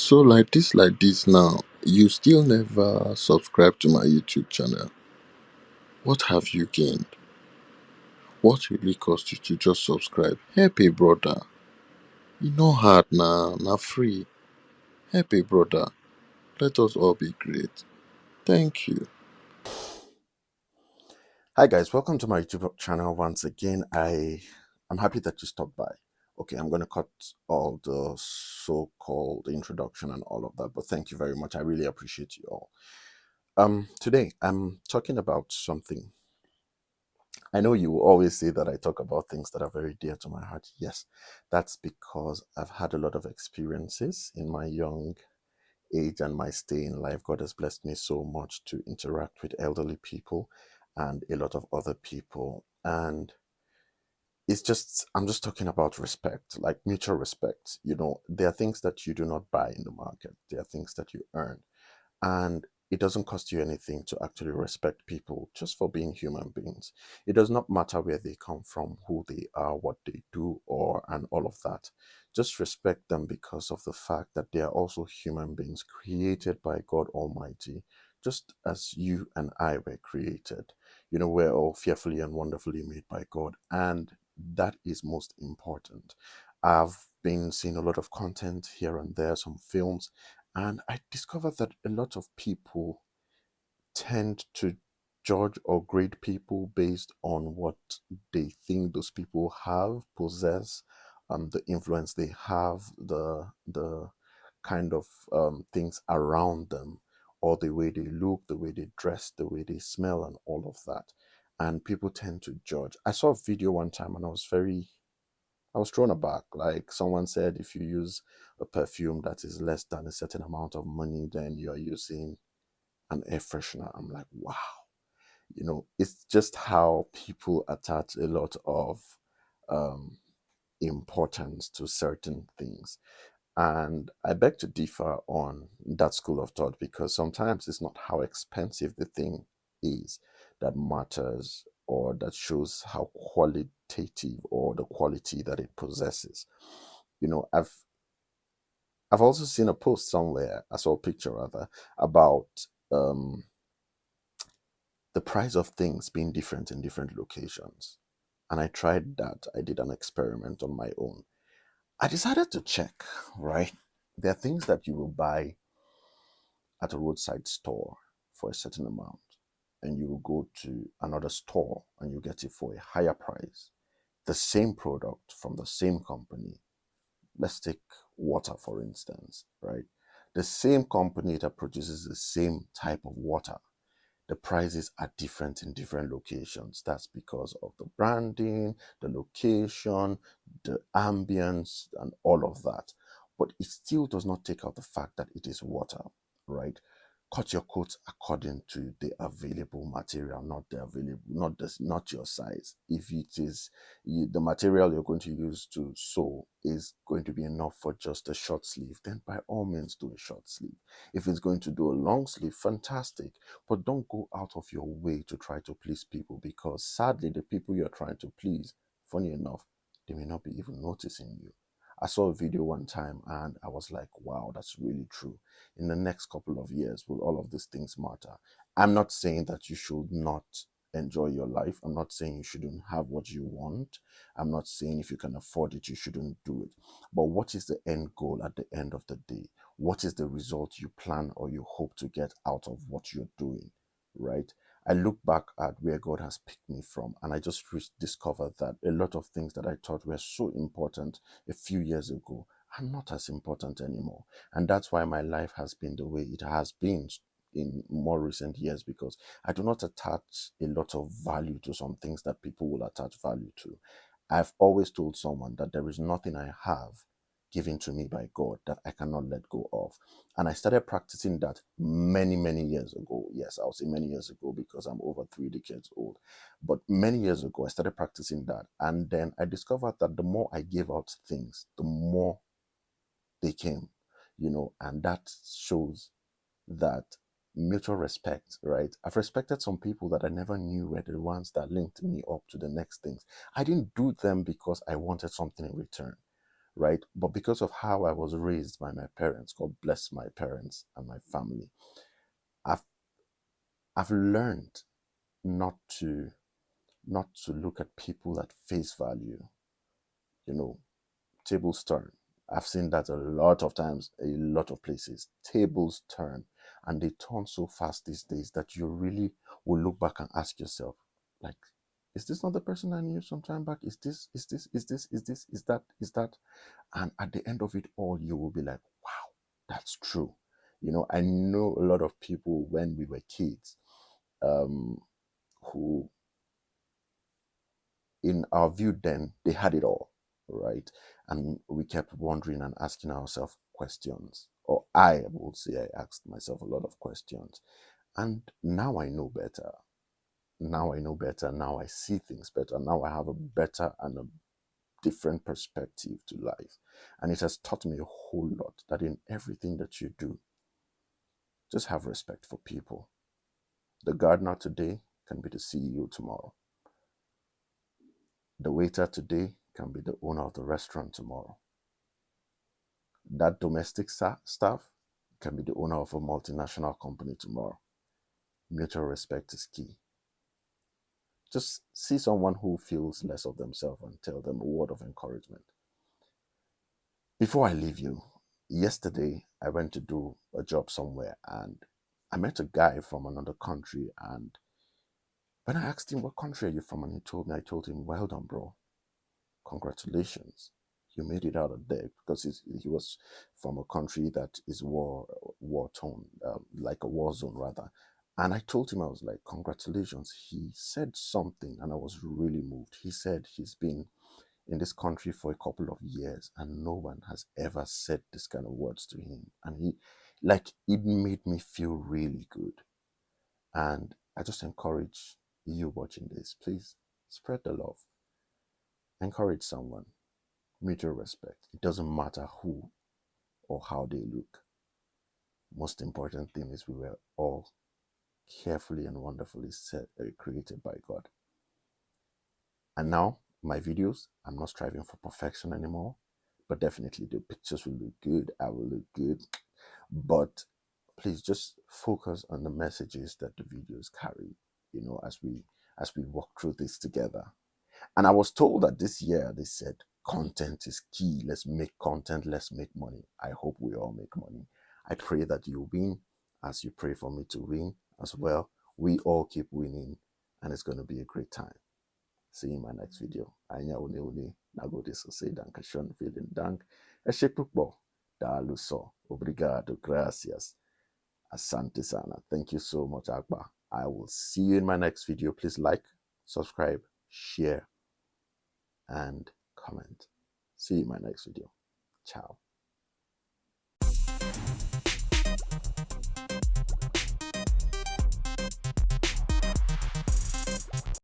So like this now, you still never subscribe to my YouTube channel. What have you gained? What will it cost you to just subscribe? Help a brother. E no hard na free. Help a brother. Let us all be great. Thank you. Hi guys, welcome to my YouTube channel once again. I'm happy that you stopped by. Okay, I'm gonna cut all the so-called introduction and all of that, but thank you very much. I really appreciate you all. Today I'm talking about something. I know you will always say that I talk about things that are very dear to my heart. Yes, that's because I've had a lot of experiences in my young age and my stay in life. God has blessed me so much to interact with elderly people and a lot of other people. And I'm just talking about respect, like mutual respect. There are things that you do not buy in the market, there are things that you earn. And it doesn't cost you anything to actually respect people just for being human beings. It does not matter where they come from, who they are, what they do, and all of that. Just respect them because of the fact that they are also human beings created by God Almighty, just as you and I were created. We're all fearfully and wonderfully made by God, and that is most important. I've been seeing a lot of content here and there, some films, and I discovered that a lot of people tend to judge or grade people based on what they think those people have, possess, the influence they have, the kind of things around them, or the way they look, the way they dress, the way they smell, and all of that. And people tend to judge. I saw a video one time and I was thrown aback. Like someone said, if you use a perfume that is less than a certain amount of money, then you're using an air freshener. I'm like, wow. It's just how people attach a lot of um, importance to certain things. And I beg to differ on that school of thought because sometimes it's not how expensive the thing is that matters or that shows how qualitative or the quality that it possesses. You know, I've also seen a post somewhere, I saw a picture rather, about um, the price of things being different in different locations. And I tried that. I did an experiment on my own. I decided to check, right? There are things that you will buy at a roadside store for a certain amount, and you will go to another store and you get it for a higher price. The same product from the same company. Let's take water, for instance, right? The same company that produces the same type of water, the prices are different in different locations. That's because of the branding, the location, the ambience, and all of that. But it still does not take out the fact that it is water, right? Cut your coat according to the available material, not the available, not your size. If it is the material you're going to use to sew is going to be enough for just a short sleeve, then by all means do a short sleeve. If it's going to do a long sleeve, fantastic. But don't go out of your way to try to please people because sadly, the people you're trying to please, funny enough, they may not be even noticing you. I saw a video one time and I was like, wow, that's really true. In the next couple of years, will all of these things matter? I'm not saying that you should not enjoy your life. I'm not saying you shouldn't have what you want. I'm not saying if you can afford it, you shouldn't do it. But what is the end goal at the end of the day? What is the result you plan or you hope to get out of what you're doing, right? I look back at where God has picked me from, and I just discovered that a lot of things that I thought were so important a few years ago are not as important anymore. And that's why my life has been the way it has been in more recent years because I do not attach a lot of value to some things that people will attach value to. I've always told someone that there is nothing I have given to me by God that I cannot let go of. And I started practicing that many, many years ago. Yes, I'll say many years ago because I'm over 3 decades old. But many years ago, I started practicing that. And then I discovered that the more I gave out things, the more they came, and that shows that mutual respect, right? I've respected some people that I never knew were the ones that linked me up to the next things. I didn't do them because I wanted something in return, right? But because of how I was raised by my parents, God bless my parents and my family, I've I've learned not to look at people at face value. You know, tables turn. I've seen that a lot of times, a lot of places. Tables turn, and they turn so fast these days that you really will look back and ask yourself, like, is this not the person I knew some time back? Is that? And at the end of it all, you will be like, wow, that's true. I know a lot of people when we were kids, um, who in our view then they had it all, right? And we kept wondering and asking ourselves questions, or I will say I asked myself a lot of questions. And now I know better. Now I see things better. Now I have a better and a different perspective to life. And it has taught me a whole lot that in everything that you do, just have respect for people. The gardener today can be the CEO tomorrow. The waiter today can be the owner of the restaurant tomorrow. That domestic staff can be the owner of a multinational company tomorrow. Mutual respect is key. Just see someone who feels less of themselves and tell them a word of encouragement. Before I leave you, yesterday I went to do a job somewhere and I met a guy from another country. And when I asked him, what country are you from? And he told me, I told him, well done, bro. Congratulations. You made it out of there, because he was from a country that is war torn, like a war zone rather. And I told him, I was like, congratulations. He said something and I was really moved. He said he's been in this country for a couple of years and no one has ever said this kind of words to him. And it made me feel really good. And I just encourage you watching this, please spread the love, encourage someone, mutual respect. It doesn't matter who or how they look. Most important thing is we were all carefully and wonderfully created by God. And now my videos, I'm not striving for perfection anymore, but definitely the pictures will look good. I will look good. But please just focus on the messages that the videos carry, as we walk through this together. And I was told that this year they said content is key. Let's make content, let's make money. I hope we all make money. I pray that you win as you pray for me to win as well. We all keep winning and it's going to be a great time. See you in my next video. Anya une nagode so say dankeschön, vielen Dank. Eshekukbo. Daluso. Obrigado. Gracias. Asante sana. Thank you so much, Akbar. I will see you in my next video. Please like, subscribe, share, and comment. See you in my next video. Ciao.